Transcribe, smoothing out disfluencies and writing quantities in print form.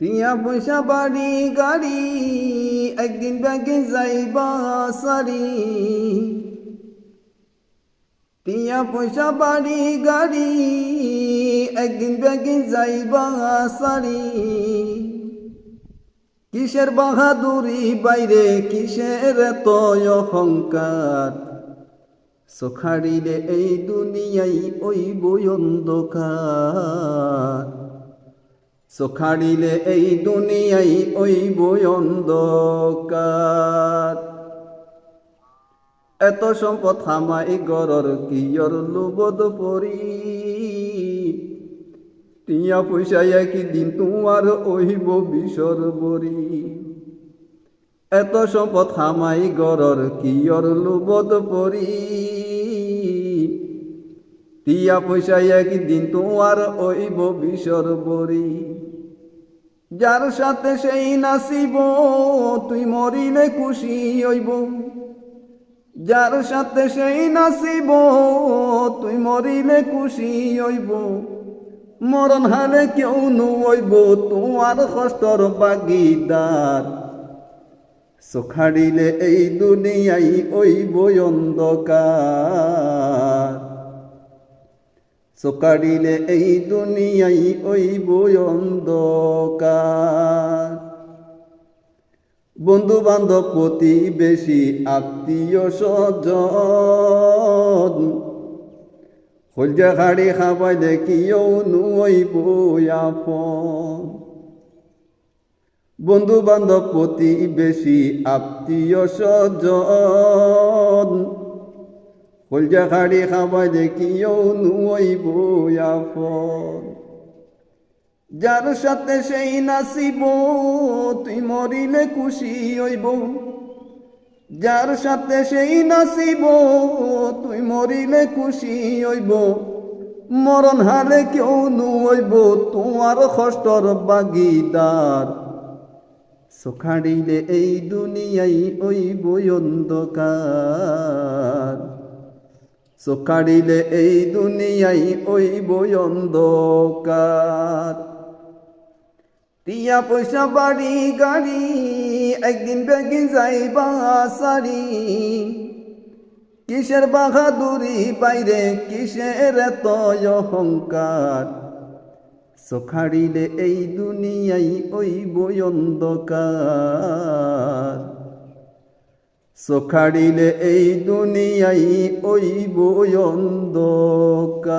টিয়া পয়সা বাড়ি গাড়ি একদিন ব্যাগে যাইবা সারি। টিয়া পয়সা বাড়ি গাড়ি একদিন ব্যাগে যাইবা সারি। কিসের বাহাদুরি বাইরে কিসের এত অহংকার, সখারিলে এই দুনিয়াই ওই অন্ধকার। সখারিলে এই দুনিয়াই ওই অন্ধকার। এত সম্পদ হামাই গরর কিয়র লোবদ পরি। টিয়া পয়সা একদিন তোমার ওইব বিসর বরি। এত সম্পদ হামাই গরর কিয়র লোবদ পরি। টিয়া পয়সা একদিন তোমার ওইব বিসর বরি। যার সাথে সেই নাচিব তুই মরিলে খুশি হইব। যার সাথে সেই নাচিব তুই মরিলে খুশি হইব। মরণ হালে কেউ নইব তোমার কষ্টর বাগিদার। সখারিলে এই দুনিয়াই ওইব অন্ধকার। সকারিলে এই দুনিয়াই ওইব অন্ধকার। বন্ধু বান্ধব প্রতিবেশী আত্মীয় স্বজন হলজা খাড়ি খাবাই দেখিও নুইব আপন। বন্ধু বান্ধব প্রতিবেশী আত্মীয় স্বজন হলজা খাড়ি খাবাই দেখিও নুইব আপন। যার সাথে সেই নাচিব তুই মরিলে খুশি হইব। যার সাথে সেই নাচিব তুই মরিলে খুশি হইব। মরণ হালে কেউ নইব তোমার কষ্টর বাগিদার। সখারিলে এই দুনিয়াই ওইব অন্ধকার। সখারিলে এই দুনিয়াই ওইব অন্ধকার। টিয়া পয়সা বাড়ি গাড়ি একদিন ব্যাগে যাইবা সারি। কিসের বাহাদুরি বাইরে কিসের এত অহংকার, সখারিলে এই দুনিয়াই ওইব অন্ধকার। সখারিলে এই দুনিয়াই ওইব অন্ধকার।